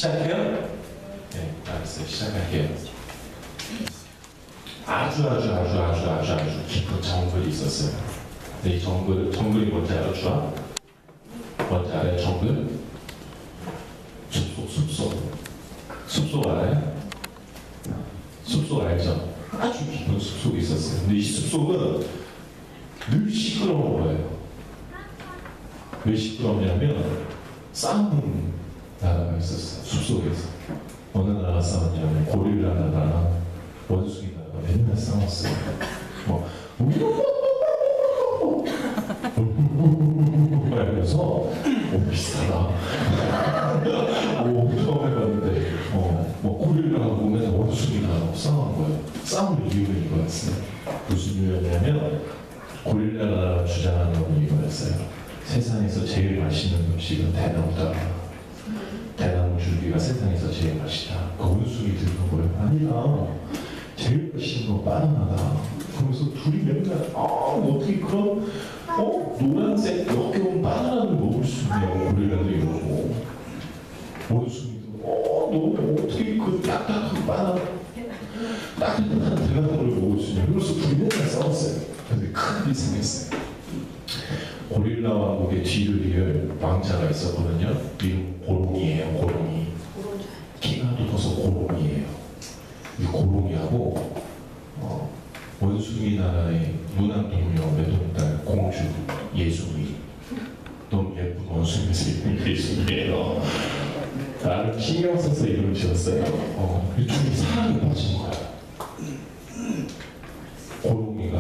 시작해요? 네, 알았어요. 시작할게요. 아주 깊은 정글이 있었어요. 근데 이 정글이 뭔지 알아, 주아? 뭔지 알아요, 정글? 숲속 알아요? 숲속 알죠? 아주 깊은 숲속이 있었어요. 근데 이 숲속은 늘 시끄러운 거예요. 왜 시끄럽냐면 싸우는 나라가 있었어요. 숲속에서. 어느 나라가 싸웠냐면 고릴라 나라랑 원숭이 나라가 맨날 싸웠어요. 이러면서 비싸다. 처음 해봤는데 고릴라하고 맨날 원숭이 나라고 싸운 거예요. 싸우는 이유는 이거였어요. 무슨 이유였냐면 고릴라 나라가 주장하는 건 이거였어요. 세상에서 제일 맛있는 음식은 대나무다. 대나무 줄기가 세상에서 제일 맛있다. 그 원숭이 듣는 거예요. 아니야. 제일 맛있는 건 바나나다. 그러면서 둘이 맨날 어떻게 그런 노란색 역겨운 바나나를 먹을 수 있냐고 고릴라도 이러고 원숭이도 너 어떻게 그 딱딱한 바나나 따뜻한 대나무를 먹을 수 있냐. 그래서 둘이 맨날 싸웠어요. 근데 큰 일이 생겼어요. 고릴라 왕국의 뒤를 이을 왕자가 있었거든요. 이름 고롱이에요. 고롱이. 키가 높아서 고롱이에요. 이 고롱이하고 원숭이 나라의 문안동녀 외동딸 공주 예수이. 너무 예쁜 원숭이에서 예수이에요. 나를 신경 써서 이름을 지었어요. 이 둘이 사랑에 빠진 거야. 고롱이가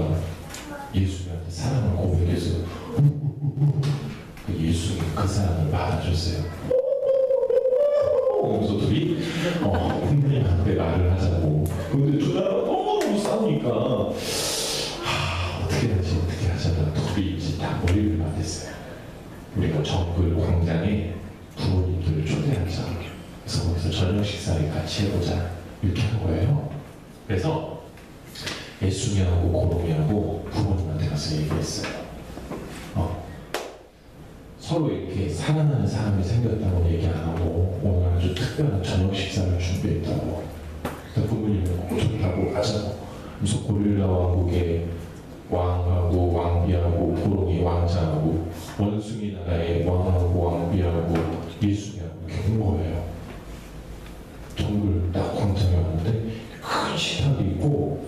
예수님한테 사랑을 고백해서 예수님이 그 사랑을 받아줬어요. 그래서 둘이 부모님한테 말을 하자고. 근데 두 나라가 너무 싸우니까 어떻게 하자다가 둘이 이제 다 머리를 맞댔어요. 우리가 정글 광장에 부모님들을 초대하자. 그래서 거기서 저녁 식사를 같이 해보자. 이렇게 한 거예요. 그래서 예수님하고 고롱이하고 부모님한테 가서 얘기했어요. 서로 이렇게 사랑하는 사람이 생겼다고 얘기 안 하고 오늘 아주 특별한 저녁 식사를 준비했다고. 그래서 부모님은 좋다고 하자고. 그래서 고릴라 왕국의 왕하고 왕비하고 고롱이 왕자하고 원숭이 나라의 왕하고 왕비하고 예수님하고 이렇게 온 거예요. 정글 딱 광장에 왔는데 큰 식탁이 있고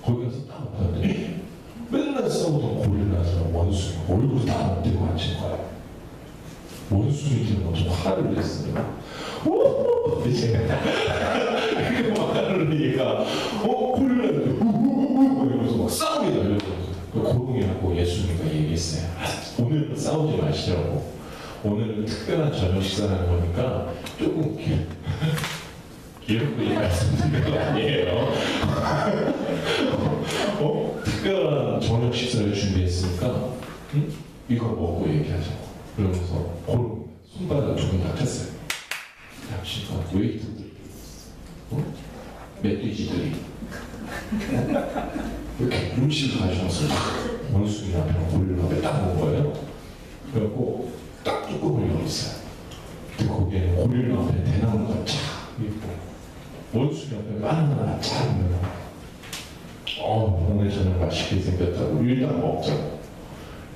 거기 가서 딱 봤는데 맨날 싸우던 고릴라랑 원숭이 얼굴이 다 엎드리고 앉은 거예요. 원숭이들은 좀 화를 냈어요. 이렇게 막 화를 내니까 고릴라들 이러면서 막 싸움이 날려들었어요. 고롱이하고 예수님과 얘기했어요. 오늘은 싸우지 마시라고. 오늘은 특별한 저녁 식사라는 거니까 조금 이렇게 말씀드리는 거 아니에요. 특별한 저녁 식사를 준비했으니까 이거 먹고 얘기하자고. 그러면서 고롱이 손바닥 조금 다쳤어요. 다치니까 웨이트들이 멧돼지들이 이렇게 음식을 가져와서 원숭이 앞에 고릴라 앞에 딱 놓은 거예요. 그래갖고 딱 뚜껑을 열었어요. 근데 거기에 고릴라 앞에 대나무가 쫙 있고 원숭이 앞에 바나나가 쫙 있는 거예요. 오늘 저녁 맛있게 생겼다고 일단 먹자고.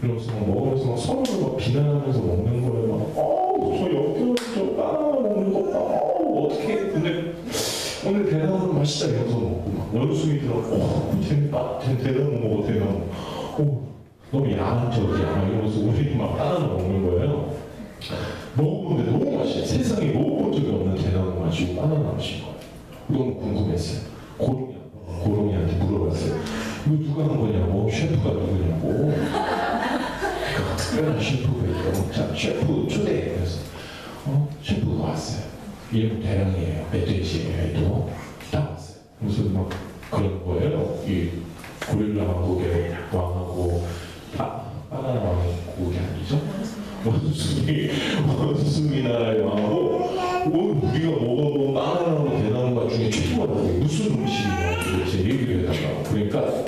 그러면서 먹으면서 서로를 막 비난하면서 먹는 거예요. 저 역겨운 저 바나나 먹는 거 어떻게 해. 근데 오늘 대나무 맛있다 이러면서 먹고 막 원숭이들은 대나무 먹어 대나무. 너무 야한 적이야 막 이러면서 우리 막 바나나 먹는 거예요. 먹어보는데 너무 맛있어요. 세상에 먹어본 적이 없는 대나무 맛이고 바나나 맛인 거예요. 너무 궁금했어요. 고롱이한테 물어봤어요. 이거 누가 한 거냐고. 셰프가 누구냐고. 특별한 셰프가 있다고. 자, 셰프 초대해. 그래서 셰프가 왔어요. 이름 대량이에요. 멧돼지예요. 또 딱 왔어요. 그래서 막 그런 거예요. 이 고릴라 왕국의 왕하고 바나나 왕국이 아니죠? 원숭이 나라의 왕하고 우리가 먹어본 바나나하고 대나무가 중에 최고라고. 무슨 음식이냐 도대체 얘기를 해달라고. 그러니까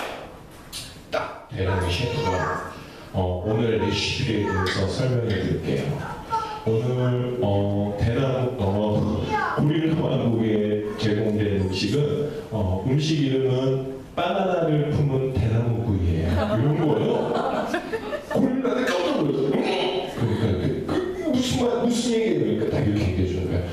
딱 대량의 셰프가 오늘 레시피에 대해서 설명해 드릴게요. 오늘 대나무 음식은 음식 이름은 바나나를 품은 대나무구이예요. 이런 거예요. 고릴라한테 깜짝 놀랐어요. 그러니까 무슨 얘기예요? 그러니까 딱 이렇게 얘기해 주는 거예요.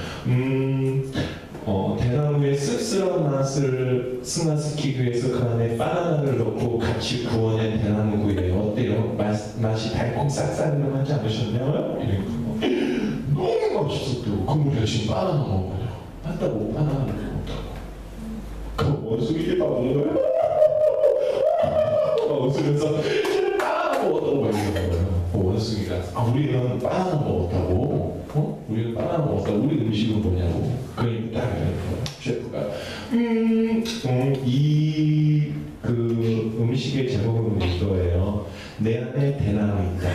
대나무의 씁쓸한 맛을 스나스키기 위해서 그 안에 바나나를 넣고 같이 구워낸 대나무구이예요. 어때요? 맛이 달콤 쌉싸름하지 않으셨나요? 이런 거. 너무 맛있었대요. 그럼 우리가 지금 바나나 먹어요. 한다고 바나나를 먹다고. 그 원숭이들 다 먹는 거예요? 웃으면서 바나나 먹었다고 막 이러는 거예요. 원숭이가 우리는 바나나 먹었다고? 우리는 바나나 먹었다고? 우리 음식은 뭐냐고? 그러니까 딱 이러는 거예요. 셰프가 그 음식의 제목은 이거예요. 내 안에 대나무 있다.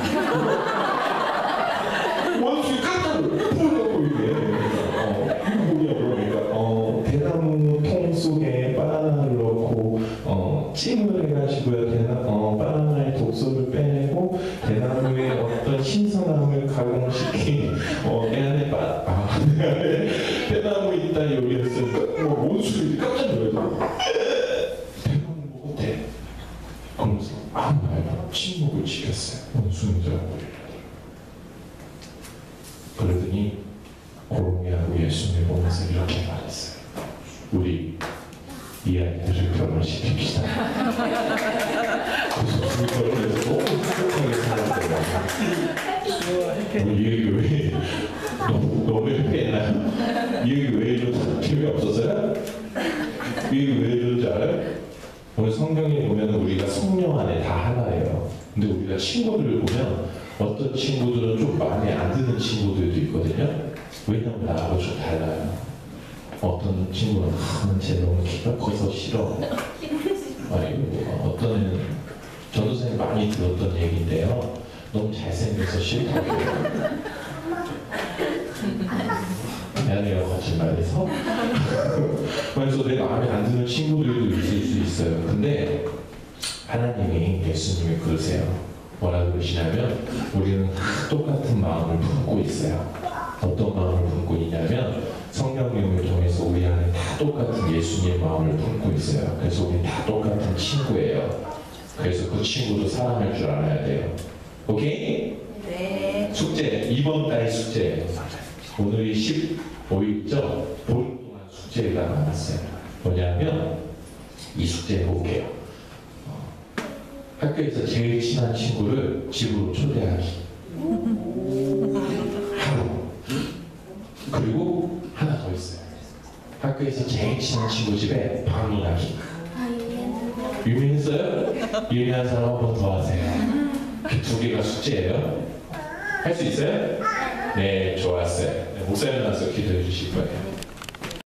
원숭이 깜짝 놀라고 이게 이거 뭐냐고. 그러니까 대나무 통 속에 바나나를 넣고 찜을 해가지고요. 바나나의 독소를 빼내고 대나무의 어떤 신선함을 가공시킨 내 안에 대나무 있다 요리했으니까 원숭이 깜짝 놀라고 대나무 먹었대. 그러면서 아무 말도 침묵을 지켰어요. 원숭이들하고. 그러더니 고롱이하고 예수님을 보면서 이렇게 말했어요. 우리 이 아이들을 결혼시킵시다. 그래서 그 결혼에서 너무 행복하게 살았대요. 이 얘기 왜 너무 회피했나요? 이 얘기 왜 해줘도 재미없었어요? 이 얘기 왜 해줬는지 알아요? 오늘 성경에 보면 우리가 성령 안에 다 하나예요. 근데 우리가 친구들을 보면 어떤 친구들은 좀 마음에 안 드는 친구들도 있거든요. 왜냐면 나하고 좀 달라요. 어떤 친구는 쟤 너무 키가 커서 싫어. 아이고, 어떤 애는 전도사님 많이 들었던 얘기인데요. 너무 잘생겨서 싫다고. 미안해요, 거짓말해서. 그래서 내 마음에 안 드는 친구들도 있을 수 있어요. 근데 하나님이, 예수님이 그러세요. 뭐라 그러시냐면 우리는 똑같은 마음을 품고 있어요. 어떤 마음을 품고 있냐면 성령님을 통해서 우리 안에 다 똑같은 예수님의 마음을 품고 있어요. 그래서 우리 다 똑같은 친구예요. 그래서 그 친구도 사랑할 줄 알아야 돼요. 오케이? 네. 숙제, 이번 달 숙제. 오늘이 15일죠? 보름 동안 숙제가 남았어요. 뭐냐면 이 숙제 해볼게요. 학교에서 제일 친한 친구를 집으로 초대하기. 하루. 그리고 하나 더 있어요. 학교에서 제일 친한 친구 집에 방문하기. 유명했어요? 유명한 사람 한 번 더 하세요. 두 개가 숙제예요. 할 수 있어요? 네, 좋았어요. 목사님 나와서 기도해 주실 거예요.